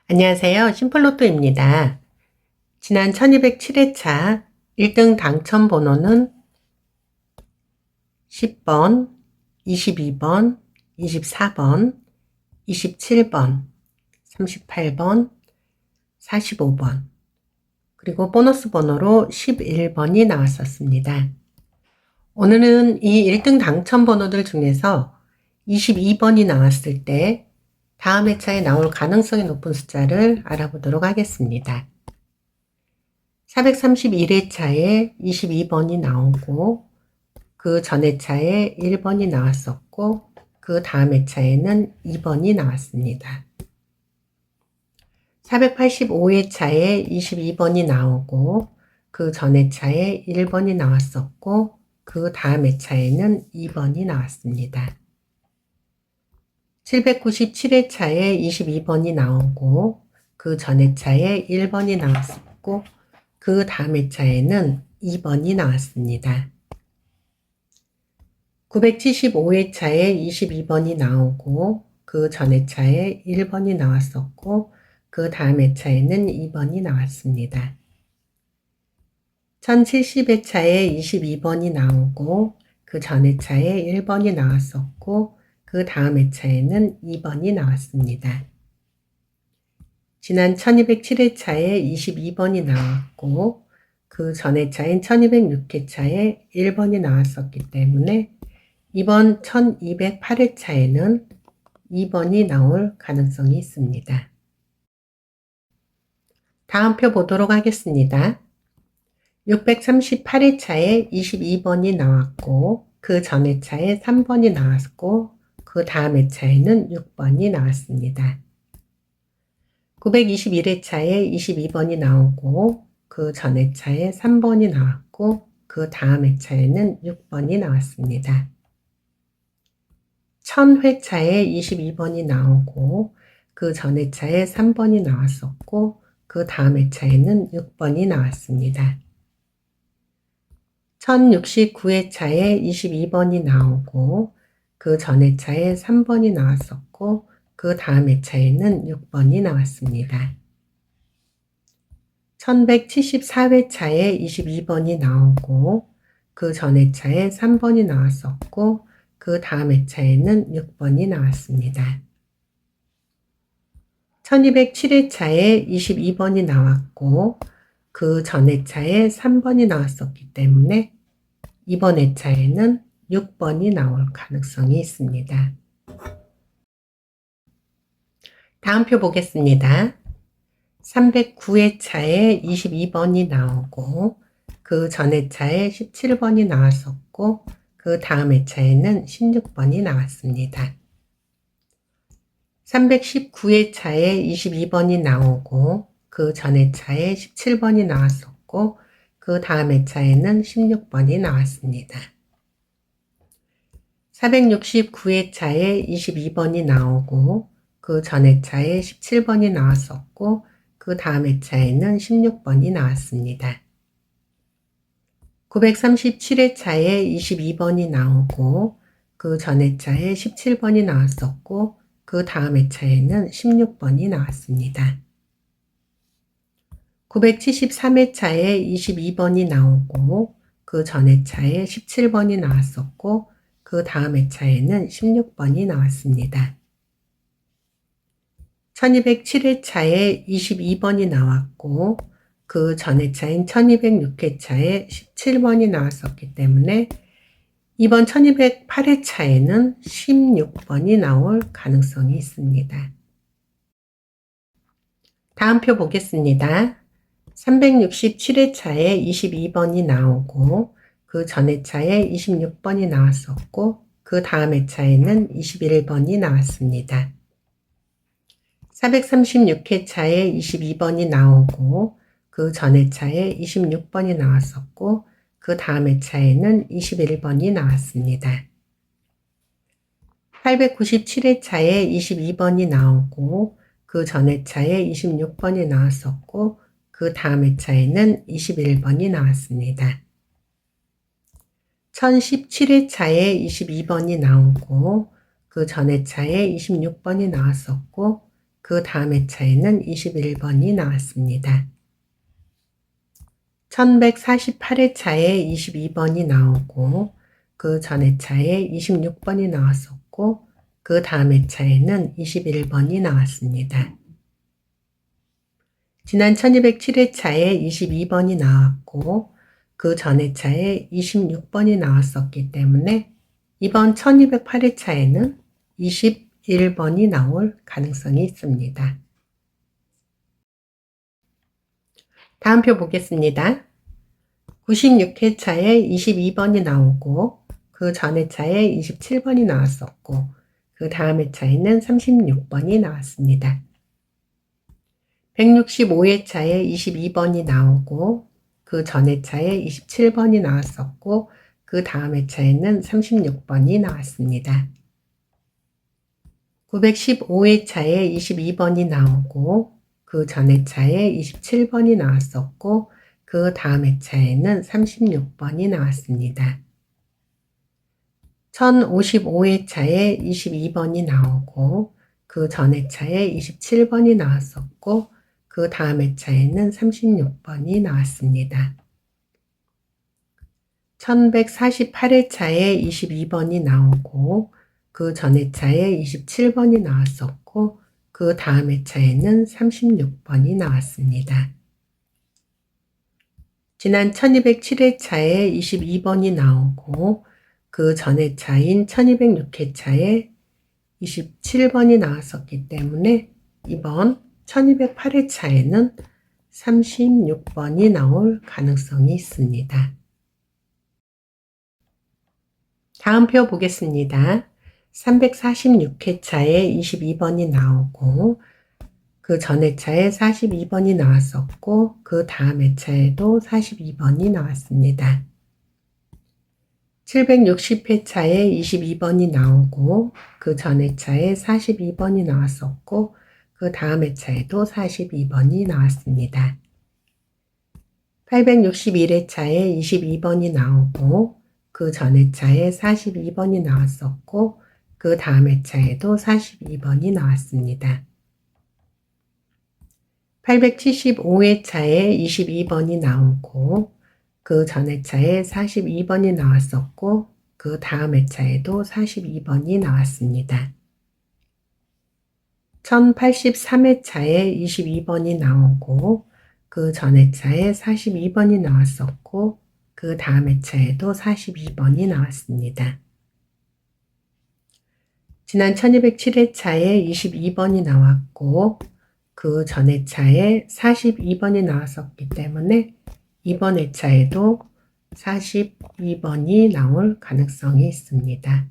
안녕하세요. 심플로또입니다. 지난 1207회차 1등 당첨 번호는 10번, 22번, 24번, 27번, 38번, 45번, 그리고 보너스 번호로 11번이 나왔었습니다. 오늘은 이 1등 당첨 번호들 중에서 22번이 나왔을 때 다음 회차에 나올 가능성이 높은 숫자를 알아보도록 하겠습니다. 431회차에 22번이 나오고 그 전 회차에 1번이 나왔었고 그 다음 회차에는 2번이 나왔습니다. 485회차에 22번이 나오고 그 전 회차에 1번이 나왔었고 그 다음 회차에는 2번이 나왔습니다. 797회차에 22번이 나오고 그 전 회차에 1번이 나왔었고 그 다음 회차에는 2번이 나왔습니다. 975회차에 22번이 나오고 그 전 회차에 1번이 나왔었고 그 다음 회차에는 2번이 나왔습니다. 1070회차에 22번이 나오고 그 전 회차에 1번이 나왔었고 그 다음 회차에는 2번이 나왔습니다. 지난 1207회차에 22번이 나왔고 그 전 회차인 1206회차에 1번이 나왔었기 때문에 이번 1208회차에는 2번이 나올 가능성이 있습니다. 다음 표 보도록 하겠습니다. 638회차에 22번이 나왔고 그 전 회차에 3번이 나왔고 그 다음 회차에는 6번이 나왔습니다. 921회차에 22번이 나오고 그 전 회차에 3번이 나왔고 그 다음 회차에는 6번이 나왔습니다. 1000회차에 22번이 나오고 그 전 회차에 3번이 나왔었고 그 다음 회차에는 6번이 나왔습니다. 1069회차에 22번이 나오고 그 전 회차에 3번이 나왔었고 그 다음 회차에는 6번이 나왔습니다. 1174회차에 22번이 나오고 그 전 회차에 3번이 나왔었고 그 다음 회차에는 6번이 나왔습니다. 1207회차에 22번이 나왔고 그 전 회차에 3번이 나왔었기 때문에 이번 회차에는 6번이 나올 가능성이 있습니다. 다음 표 보겠습니다. 309회차에 22번이 나오고 그 전 회차에 17번이 나왔었고 그 다음 회차에는 16번이 나왔습니다. 319회차에 22번이 나오고 그 전 회차에 17번이 나왔었고 그 다음 회차에는 16번이 나왔습니다. 469회차에 22번이 나오고 그 전 회차에 17번이 나왔었고 그 다음 회차에는 16번이 나왔습니다. 937회차에 22번이 나오고 그 전 회차에 17번이 나왔었고 그 다음 회차에는 16번이 나왔습니다. 973회차에 22번이 나오고 그 전 회차에 17번이 나왔었고 그 다음 회차에는 16번이 나왔습니다. 1207회차에 22번이 나왔고 그 전 회차인 1206회차에 17번이 나왔었기 때문에 이번 1208회차에는 16번이 나올 가능성이 있습니다. 다음 표 보겠습니다. 367회차에 22번이 나오고 그 전 회차에 26번이 나왔었고 그 다음 회차에는 21번이 나왔습니다. 436회차에 22번이 나오고 그 전 회차에 26번이 나왔었고 그 다음 회차에는 21번이 나왔습니다. 897회차에 22번이 나오고 그 전 회차에 26번이 나왔었고 그 다음 회차에는 21번이 나왔습니다. 1017회차에 22번이 나오고 그 전 회차에 26번이 나왔었고 그 다음 회차에는 21번이 나왔습니다. 1148회차에 22번이 나오고 그 전 회차에 26번이 나왔었고 그 다음 회차에는 21번이 나왔습니다. 지난 1207회차에 22번이 나왔고 그 전 회차에 26번이 나왔었기 때문에 이번 1208회차에는 21번이 나올 가능성이 있습니다. 다음 표 보겠습니다. 96회차에 22번이 나오고 그 전 회차에 27번이 나왔었고 그 다음 회차에는 36번이 나왔습니다. 165회차에 22번이 나오고 그 전 회차에 27번이 나왔었고 그 다음 회차에는 36번이 나왔습니다. 915회차에 22번이 나오고 그 전 회차에 27번이 나왔었고 그 다음 회차에는 36번이 나왔습니다. 1055회차에 22번이 나오고 그 전 회차에 27번이 나왔었고 그 다음 회차에는 36번이 나왔습니다. 1148회차에 22번이 나오고 그 전 회차에 27번이 나왔었고 그 다음 회차에는 36번이 나왔습니다. 지난 1207회차에 22번이 나오고 그 전 회차인 1206회차에 27번이 나왔었기 때문에 이번 1208회차에는 36번이 나올 가능성이 있습니다. 다음 표 보겠습니다. 346회차에 22번이 나오고 그 전 회차에 42번이 나왔었고 그 다음 회차에도 42번이 나왔습니다. 760회차에 22번이 나오고 그 전 회차에 42번이 나왔었고 그 다음 회차에도 42번이 나왔습니다. 861회차에 22번이 나오고 그 전 회차에 42번이 나왔었고 그 다음 회차에도 42번이 나왔습니다. 875회차에 22번이 나오고 그 전 회차에 42번이 나왔었고 그 다음 회차에도 42번이 나왔습니다. 1083회차에 22번이 나오고 그 전 회차에 42번이 나왔었고 그 다음 회차에도 42번이 나왔습니다. 지난 1207회차에 22번이 나왔고 그 전 회차에 42번이 나왔었기 때문에 이번 회차에도 42번이 나올 가능성이 있습니다.